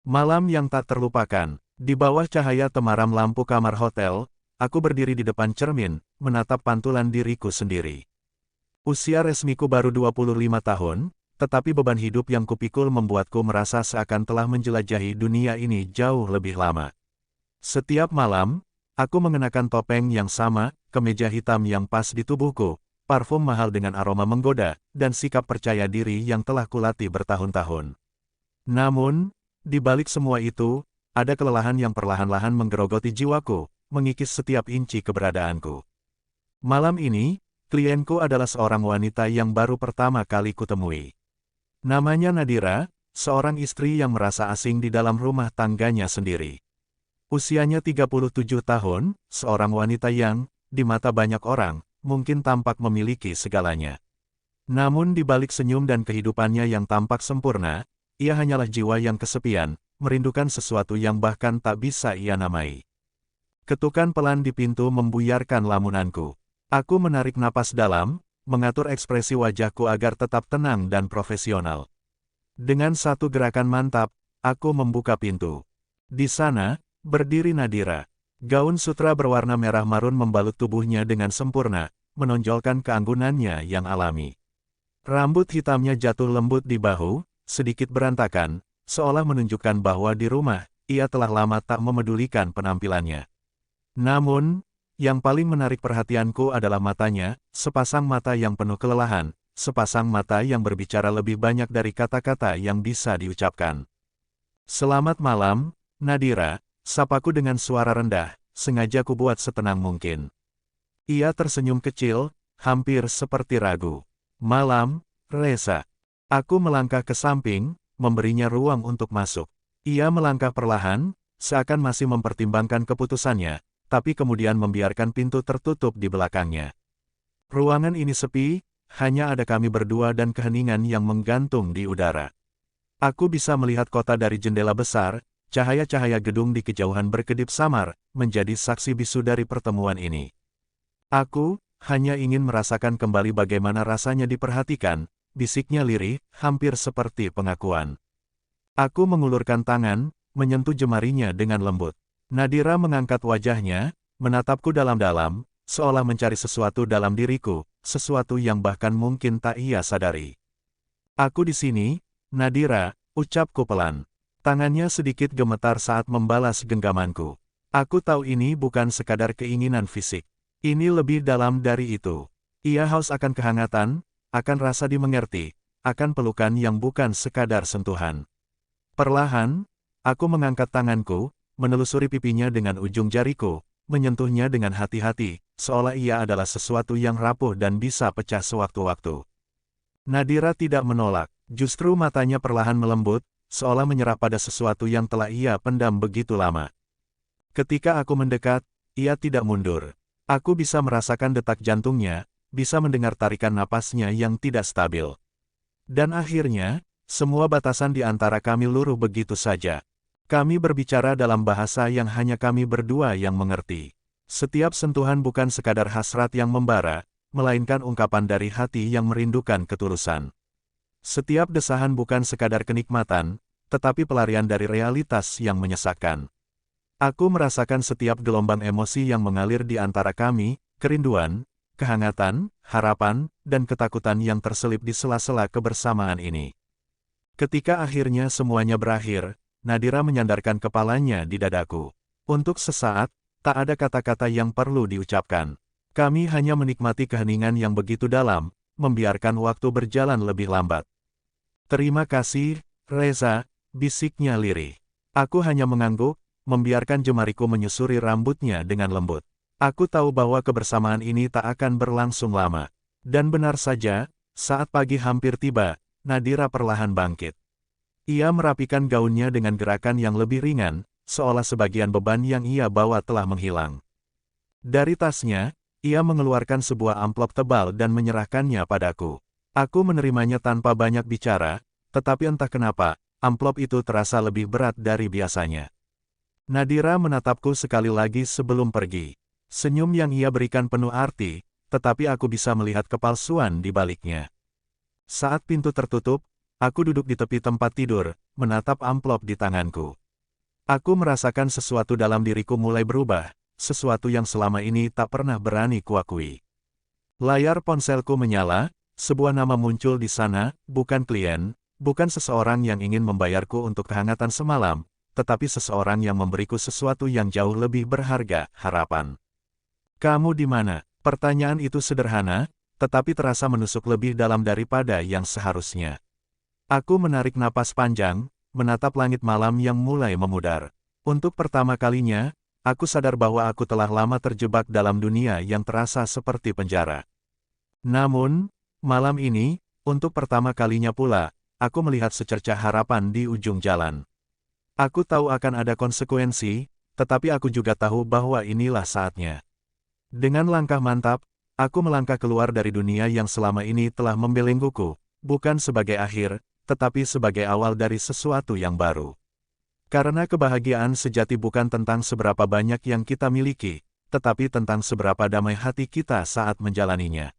Malam yang tak terlupakan. Di bawah cahaya temaram lampu kamar hotel, aku berdiri di depan cermin, menatap pantulan diriku sendiri. Usia resmiku baru 25 tahun, tetapi beban hidup yang kupikul membuatku merasa seakan telah menjelajahi dunia ini jauh lebih lama. Setiap malam, aku mengenakan topeng yang sama, kemeja hitam yang pas di tubuhku, parfum mahal dengan aroma menggoda, dan sikap percaya diri yang telah kulatih bertahun-tahun. Namun, di balik semua itu, ada kelelahan yang perlahan-lahan menggerogoti jiwaku, mengikis setiap inci keberadaanku. Malam ini, klienku adalah seorang wanita yang baru pertama kali kutemui. Namanya Nadira, seorang istri yang merasa asing di dalam rumah tangganya sendiri. Usianya 37 tahun, seorang wanita yang, di mata banyak orang, mungkin tampak memiliki segalanya. Namun di balik senyum dan kehidupannya yang tampak sempurna, ia hanyalah jiwa yang kesepian, merindukan sesuatu yang bahkan tak bisa ia namai. Ketukan pelan di pintu membuyarkan lamunanku. Aku menarik napas dalam, mengatur ekspresi wajahku agar tetap tenang dan profesional. Dengan satu gerakan mantap, aku membuka pintu. Di sana, berdiri Nadira. Gaun sutra berwarna merah marun membalut tubuhnya dengan sempurna, menonjolkan keanggunannya yang alami. Rambut hitamnya jatuh lembut di bahu, sedikit berantakan, seolah menunjukkan bahwa di rumah, ia telah lama tak memedulikan penampilannya. Namun, yang paling menarik perhatianku adalah matanya, sepasang mata yang penuh kelelahan, sepasang mata yang berbicara lebih banyak dari kata-kata yang bisa diucapkan. "Selamat malam, Nadira," sapaku dengan suara rendah, sengaja kubuat setenang mungkin. Ia tersenyum kecil, hampir seperti ragu. "Malam, Reza." Aku melangkah ke samping, memberinya ruang untuk masuk. Ia melangkah perlahan, seakan masih mempertimbangkan keputusannya, tapi kemudian membiarkan pintu tertutup di belakangnya. Ruangan ini sepi, hanya ada kami berdua dan keheningan yang menggantung di udara. Aku bisa melihat kota dari jendela besar, cahaya-cahaya gedung di kejauhan berkedip samar, menjadi saksi bisu dari pertemuan ini. Aku hanya ingin merasakan kembali bagaimana rasanya diperhatikan, bisiknya lirih, hampir seperti pengakuan. Aku mengulurkan tangan, menyentuh jemarinya dengan lembut. Nadira mengangkat wajahnya, menatapku dalam-dalam, seolah mencari sesuatu dalam diriku, sesuatu yang bahkan mungkin tak ia sadari. "Aku di sini, Nadira," ucapku pelan. Tangannya sedikit gemetar saat membalas genggamanku. Aku tahu ini bukan sekadar keinginan fisik. Ini lebih dalam dari itu. Ia haus akan kehangatan, akan rasa dimengerti, akan pelukan yang bukan sekadar sentuhan. Perlahan, aku mengangkat tanganku, menelusuri pipinya dengan ujung jariku, menyentuhnya dengan hati-hati, seolah ia adalah sesuatu yang rapuh dan bisa pecah sewaktu-waktu. Nadira tidak menolak, justru matanya perlahan melembut, seolah menyerah pada sesuatu yang telah ia pendam begitu lama. Ketika aku mendekat, ia tidak mundur. Aku bisa merasakan detak jantungnya, bisa mendengar tarikan napasnya yang tidak stabil. Dan akhirnya, semua batasan di antara kami luruh begitu saja. Kami berbicara dalam bahasa yang hanya kami berdua yang mengerti. Setiap sentuhan bukan sekadar hasrat yang membara, melainkan ungkapan dari hati yang merindukan ketulusan. Setiap desahan bukan sekadar kenikmatan, tetapi pelarian dari realitas yang menyesakkan. Aku merasakan setiap gelombang emosi yang mengalir di antara kami, kerinduan, kehangatan, harapan, dan ketakutan yang terselip di sela-sela kebersamaan ini. Ketika akhirnya semuanya berakhir, Nadira menyandarkan kepalanya di dadaku. Untuk sesaat, tak ada kata-kata yang perlu diucapkan. Kami hanya menikmati keheningan yang begitu dalam, membiarkan waktu berjalan lebih lambat. "Terima kasih, Reza," bisiknya lirih. Aku hanya mengangguk, membiarkan jemariku menyusuri rambutnya dengan lembut. Aku tahu bahwa kebersamaan ini tak akan berlangsung lama. Dan benar saja, saat pagi hampir tiba, Nadira perlahan bangkit. Ia merapikan gaunnya dengan gerakan yang lebih ringan, seolah sebagian beban yang ia bawa telah menghilang. Dari tasnya, ia mengeluarkan sebuah amplop tebal dan menyerahkannya padaku. Aku menerimanya tanpa banyak bicara, tetapi entah kenapa, amplop itu terasa lebih berat dari biasanya. Nadira menatapku sekali lagi sebelum pergi. Senyum yang ia berikan penuh arti, tetapi aku bisa melihat kepalsuan di baliknya. Saat pintu tertutup, Aku duduk di tepi tempat tidur, menatap amplop di tanganku. Aku merasakan sesuatu dalam diriku mulai berubah, sesuatu yang selama ini tak pernah berani kuakui. Layar ponselku menyala, sebuah nama muncul di sana, bukan klien, bukan seseorang yang ingin membayarku untuk kehangatan semalam, tetapi seseorang yang memberiku sesuatu yang jauh lebih berharga, harapan. Kamu di mana? Pertanyaan itu sederhana, tetapi terasa menusuk lebih dalam daripada yang seharusnya. Aku menarik napas panjang, menatap langit malam yang mulai memudar. Untuk pertama kalinya, aku sadar bahwa aku telah lama terjebak dalam dunia yang terasa seperti penjara. Namun, malam ini, untuk pertama kalinya pula, aku melihat secercah harapan di ujung jalan. Aku tahu akan ada konsekuensi, tetapi aku juga tahu bahwa inilah saatnya. Dengan langkah mantap, aku melangkah keluar dari dunia yang selama ini telah membelengguku, bukan sebagai akhir, tetapi sebagai awal dari sesuatu yang baru. Karena kebahagiaan sejati bukan tentang seberapa banyak yang kita miliki, tetapi tentang seberapa damai hati kita saat menjalaninya.